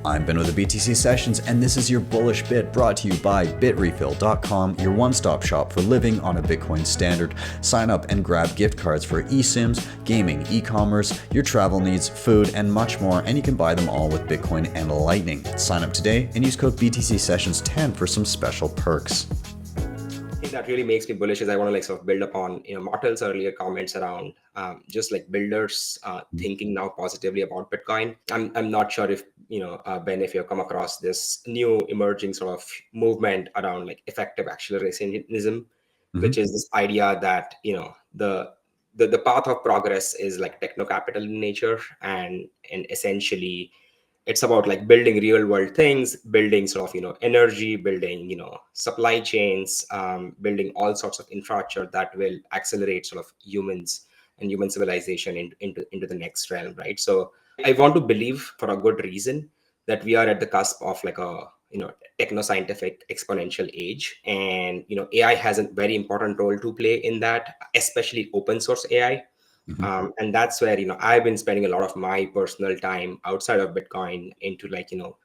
I'm Ben with the BTC Sessions, and this is your Bullish Bit brought to you by Bitrefill.com, your one-stop shop for living on a Bitcoin standard. Sign up and grab gift cards for eSIMs, gaming, e-commerce, your travel needs, food, and much more, and you can buy them all with Bitcoin and Lightning. Sign up today and use code BTC Sessions 10 for some special perks. That really makes me bullish is I want to sort of build upon Martel's earlier comments around just builders thinking now positively about Bitcoin. I'm not sure if Ben, if you've come across this new emerging sort of movement around effective accelerationism, which is this idea that the path of progress is techno capital in nature, and essentially it's about building real world things, building sort of energy, building supply chains, building all sorts of infrastructure that will accelerate sort of humans and human civilization into the next realm, right? So I want to believe, for a good reason, that we are at the cusp of a techno scientific exponential age, and AI has a very important role to play in that, especially open source AI. And that's where I've been spending a lot of my personal time outside of Bitcoin into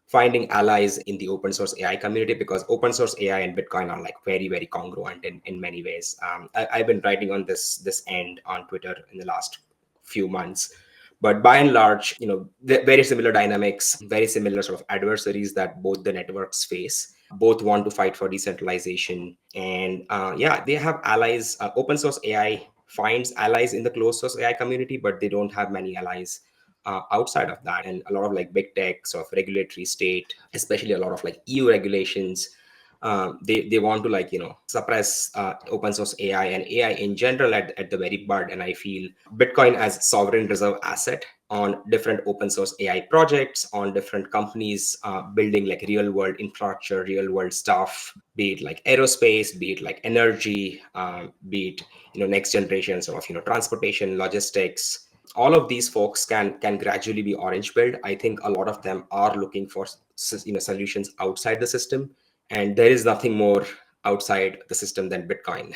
finding allies in the open source AI community, because open source AI and Bitcoin are very, very congruent in many ways. I've been writing on this end on Twitter in the last few months, but by and large, very similar dynamics, very similar sort of adversaries that both the networks face. Both want to fight for decentralization, and yeah, they have allies. Open source AI finds allies in the closed source AI community, but they don't have many allies outside of that. And a lot of big tech sort of regulatory state, especially a lot of EU regulations, they want to suppress open source AI and AI in general at the very bud. And I feel Bitcoin as sovereign reserve asset on different open source AI projects, on different companies building real world infrastructure, real world stuff, be it aerospace, be it energy, be it next generation sort of transportation, logistics. All of these folks can gradually be orange billed. I think a lot of them are looking for solutions outside the system, and there is nothing more outside the system than Bitcoin.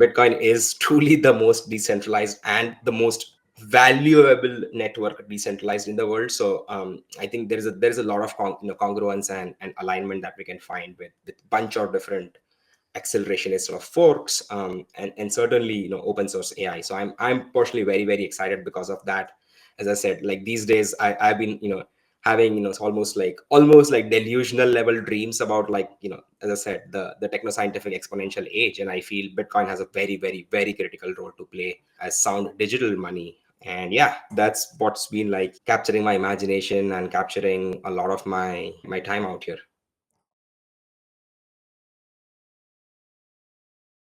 Bitcoin is truly the most decentralized and the most valuable network decentralized in the world. So I think there is a lot of congruence and alignment that we can find with bunch of different accelerationist sort of forks, and certainly open source AI. So I'm personally very, very excited because of that. As I said, these days I've been having it's almost like delusional level dreams about as I said, the techno scientific exponential age, and I feel Bitcoin has a very, very, very critical role to play as sound digital money. And yeah, that's what's been capturing my imagination and capturing a lot of my time out here.